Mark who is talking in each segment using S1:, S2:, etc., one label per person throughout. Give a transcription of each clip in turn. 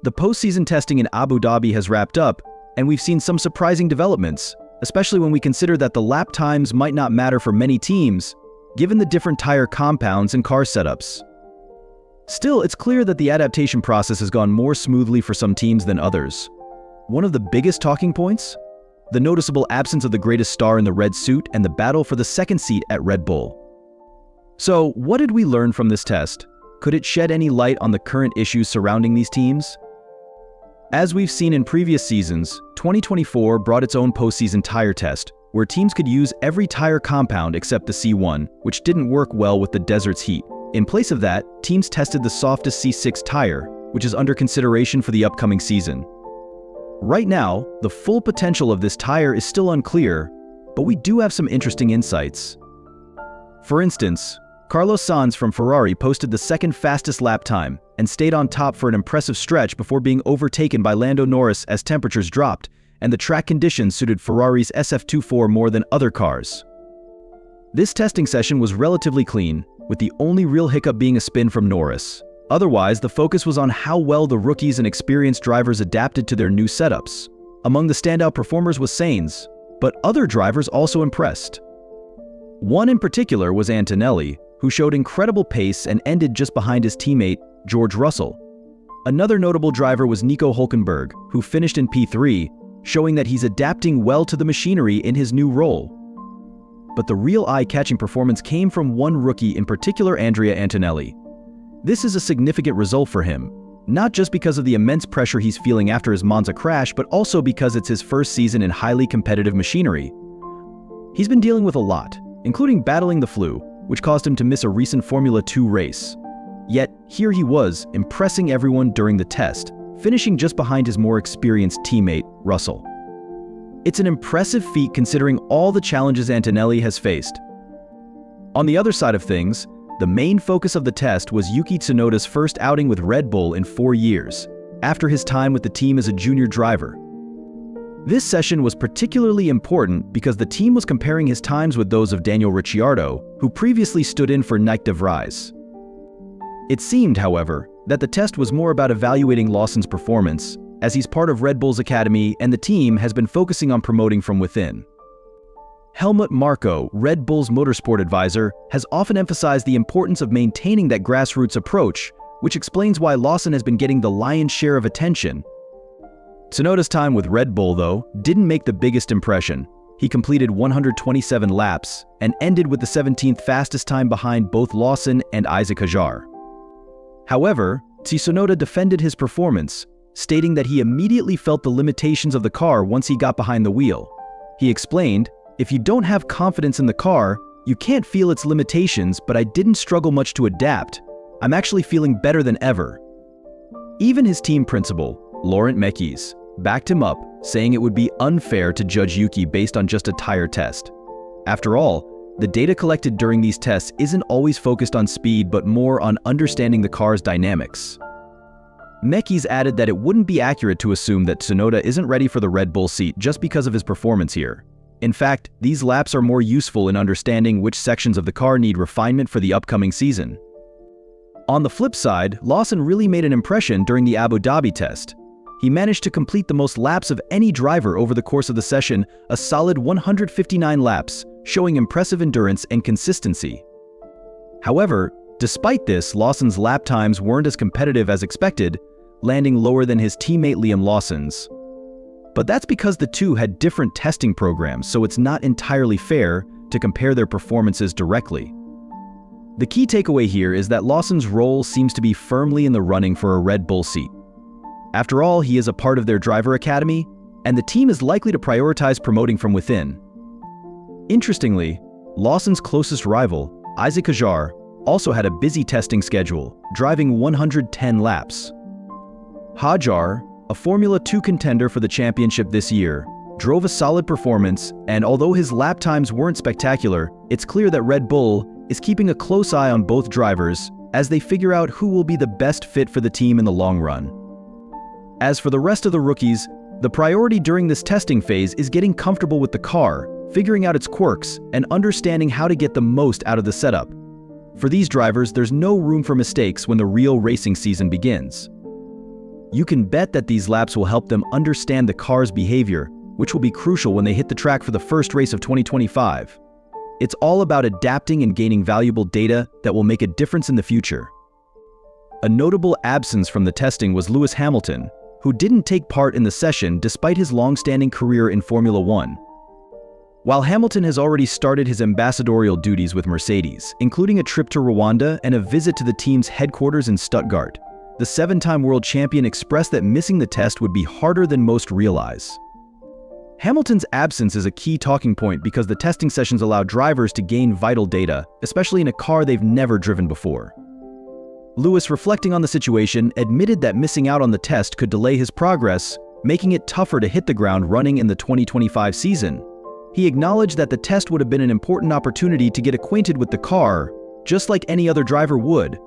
S1: The postseason testing in Abu Dhabi has wrapped up, and we've seen some surprising developments, especially when we consider that the lap times might not matter for many teams, given the different tire compounds and car setups. Still, it's clear that the adaptation process has gone more smoothly for some teams than others. One of the biggest talking points? The noticeable absence of the greatest star in the red suit and the battle for the second seat at Red Bull. So, what did we learn from this test? Could it shed any light on the current issues surrounding these teams? As we've seen in previous seasons, 2024 brought its own postseason tire test, where teams could use every tire compound except the C1, which didn't work well with the desert's heat. In place of that, teams tested the softest C6 tire, which is under consideration for the upcoming season. Right now, the full potential of this tire is still unclear, but we do have some interesting insights. For instance, Carlos Sainz from Ferrari posted the second fastest lap time and stayed on top for an impressive stretch before being overtaken by Lando Norris as temperatures dropped and the track conditions suited Ferrari's SF24 more than other cars. This testing session was relatively clean, with the only real hiccup being a spin from Norris. Otherwise, the focus was on how well the rookies and experienced drivers adapted to their new setups. Among the standout performers was Sainz, but other drivers also impressed. One in particular was Antonelli, who showed incredible pace and ended just behind his teammate, George Russell. Another notable driver was Nico Hülkenberg, who finished in P3, showing that he's adapting well to the machinery in his new role. But the real eye-catching performance came from one rookie in particular, Andrea Antonelli. This is a significant result for him, not just because of the immense pressure he's feeling after his Monza crash, but also because it's his first season in highly competitive machinery. He's been dealing with a lot, including battling the flu, which caused him to miss a recent Formula 2 race. Yet, here he was, impressing everyone during the test, finishing just behind his more experienced teammate, Russell. It's an impressive feat considering all the challenges Antonelli has faced. On the other side of things, the main focus of the test was Yuki Tsunoda's first outing with Red Bull in 4 years, after his time with the team as a junior driver. This session was particularly important because the team was comparing his times with those of Daniel Ricciardo, who previously stood in for Nyck de Vries. It seemed, however, that the test was more about evaluating Lawson's performance, as he's part of Red Bull's academy and the team has been focusing on promoting from within. Helmut Marko, Red Bull's motorsport advisor, has often emphasized the importance of maintaining that grassroots approach, which explains why Lawson has been getting the lion's share of attention. Tsunoda's time with Red Bull, though, didn't make the biggest impression. He completed 127 laps and ended with the 17th fastest time behind both Lawson and Isaac Hajar. However, Tsunoda defended his performance, stating that he immediately felt the limitations of the car once he got behind the wheel. He explained, "If you don't have confidence in the car, you can't feel its limitations, but I didn't struggle much to adapt. I'm actually feeling better than ever." Even his team principal, Laurent Mekies, backed him up, saying it would be unfair to judge Yuki based on just a tire test. After all, the data collected during these tests isn't always focused on speed but more on understanding the car's dynamics. Mekies added that it wouldn't be accurate to assume that Tsunoda isn't ready for the Red Bull seat just because of his performance here. In fact, these laps are more useful in understanding which sections of the car need refinement for the upcoming season. On the flip side, Lawson really made an impression during the Abu Dhabi test. He managed to complete the most laps of any driver over the course of the session, a solid 159 laps, showing impressive endurance and consistency. However, despite this, Lawson's lap times weren't as competitive as expected, landing lower than his teammate Liam Lawson's. But that's because the two had different testing programs, so it's not entirely fair to compare their performances directly. The key takeaway here is that Lawson's role seems to be firmly in the running for a Red Bull seat. After all, he is a part of their driver academy, and the team is likely to prioritize promoting from within. Interestingly, Lawson's closest rival, Isaac Hajar, also had a busy testing schedule, driving 110 laps. Hajar, a Formula 2 contender for the championship this year, drove a solid performance, and although his lap times weren't spectacular, it's clear that Red Bull is keeping a close eye on both drivers as they figure out who will be the best fit for the team in the long run. As for the rest of the rookies, the priority during this testing phase is getting comfortable with the car, figuring out its quirks, and understanding how to get the most out of the setup. For these drivers, there's no room for mistakes when the real racing season begins. You can bet that these laps will help them understand the car's behavior, which will be crucial when they hit the track for the first race of 2025. It's all about adapting and gaining valuable data that will make a difference in the future. A notable absence from the testing was Lewis Hamilton, who didn't take part in the session despite his long-standing career in Formula One. While Hamilton has already started his ambassadorial duties with Mercedes, including a trip to Rwanda and a visit to the team's headquarters in Stuttgart, the seven-time world champion expressed that missing the test would be harder than most realize. Hamilton's absence is a key talking point because the testing sessions allow drivers to gain vital data, especially in a car they've never driven before. Lewis, reflecting on the situation, admitted that missing out on the test could delay his progress, making it tougher to hit the ground running in the 2025 season. He acknowledged that the test would have been an important opportunity to get acquainted with the car, just like any other driver would.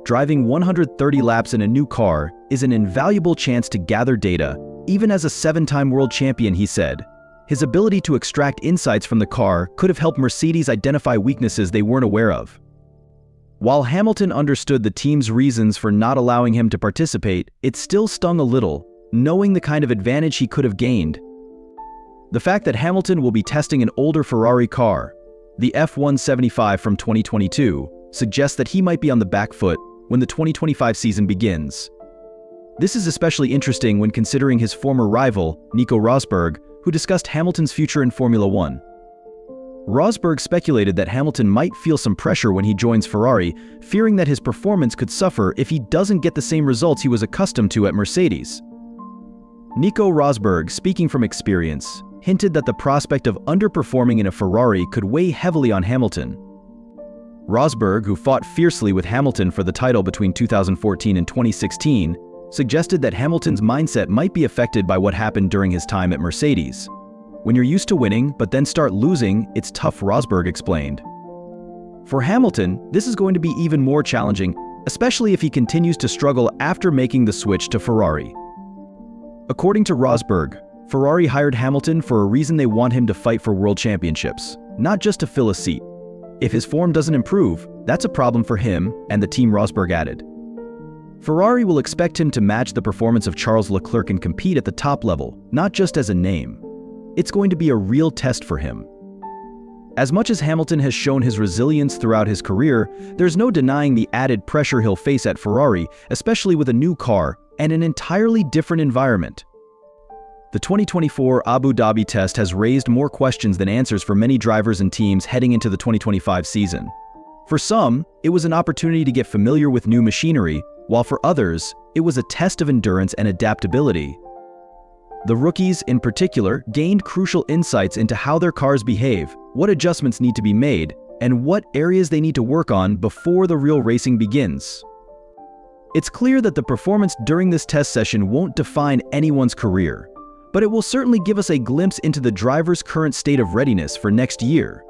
S1: Driving 130 laps in a new car is an invaluable chance to gather data, even as a seven-time world champion, he said. His ability to extract insights from the car could have helped Mercedes identify weaknesses they weren't aware of. While Hamilton understood the team's reasons for not allowing him to participate, it still stung a little, knowing the kind of advantage he could have gained. The fact that Hamilton will be testing an older Ferrari car, the F1’S from 2022, suggests that he might be on the back foot when the 2025 season begins. This is especially interesting when considering his former rival, Nico Rosberg, who discussed Hamilton's future in Formula One. Rosberg speculated that Hamilton might feel some pressure when he joins Ferrari, fearing that his performance could suffer if he doesn't get the same results he was accustomed to at Mercedes. Nico Rosberg, speaking from experience, hinted that the prospect of underperforming in a Ferrari could weigh heavily on Hamilton. Rosberg, who fought fiercely with Hamilton for the title between 2014 and 2016, suggested that Hamilton's mindset might be affected by what happened during his time at Mercedes. When you're used to winning, but then start losing, it's tough, Rosberg explained. For Hamilton, this is going to be even more challenging, especially if he continues to struggle after making the switch to Ferrari. According to Rosberg, Ferrari hired Hamilton for a reason: they want him to fight for world championships, not just to fill a seat. If his form doesn't improve, that's a problem for him and the team, Rosberg added. Ferrari will expect him to match the performance of Charles Leclerc and compete at the top level, not just as a name. It's going to be a real test for him. As much as Hamilton has shown his resilience throughout his career, there's no denying the added pressure he'll face at Ferrari, especially with a new car and an entirely different environment. The 2024 Abu Dhabi test has raised more questions than answers for many drivers and teams heading into the 2025 season. For some, it was an opportunity to get familiar with new machinery, while for others, it was a test of endurance and adaptability. The rookies, in particular, gained crucial insights into how their cars behave, what adjustments need to be made, and what areas they need to work on before the real racing begins. It's clear that the performance during this test session won't define anyone's career, but it will certainly give us a glimpse into the driver's current state of readiness for next year.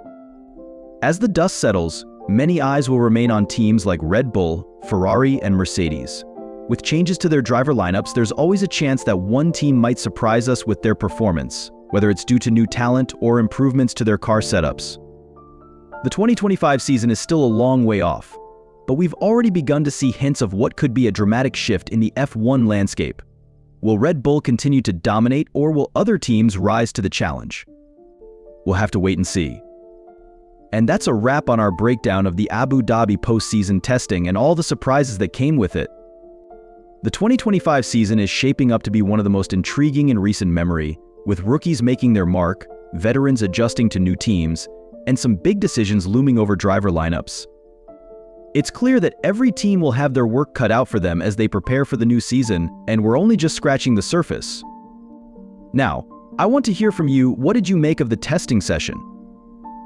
S1: As the dust settles, many eyes will remain on teams like Red Bull, Ferrari, and Mercedes. With changes to their driver lineups, there's always a chance that one team might surprise us with their performance, whether it's due to new talent or improvements to their car setups. The 2025 season is still a long way off, but we've already begun to see hints of what could be a dramatic shift in the F1 landscape. Will Red Bull continue to dominate, or will other teams rise to the challenge? We'll have to wait and see. And that's a wrap on our breakdown of the Abu Dhabi postseason testing and all the surprises that came with it. The 2025 season is shaping up to be one of the most intriguing in recent memory, with rookies making their mark, veterans adjusting to new teams, and some big decisions looming over driver lineups. It's clear that every team will have their work cut out for them as they prepare for the new season, and we're only just scratching the surface. Now, I want to hear from you. What did you make of the testing session?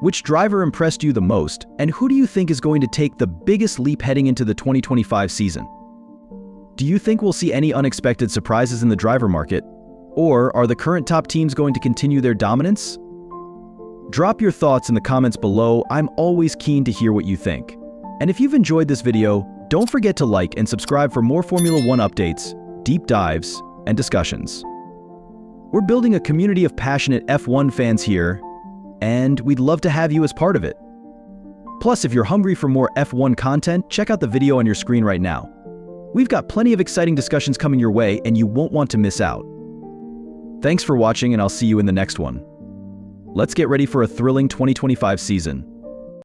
S1: Which driver impressed you the most, and who do you think is going to take the biggest leap heading into the 2025 season? Do you think we'll see any unexpected surprises in the driver market? Or are the current top teams going to continue their dominance? Drop your thoughts in the comments below. I'm always keen to hear what you think. And if you've enjoyed this video, don't forget to like and subscribe for more Formula One updates, deep dives, and discussions. We're building a community of passionate F1 fans here, and we'd love to have you as part of it. Plus, if you're hungry for more F1 content, check out the video on your screen right now. We've got plenty of exciting discussions coming your way, and you won't want to miss out. Thanks for watching, and I'll see you in the next one. Let's get ready for a thrilling 2025 season.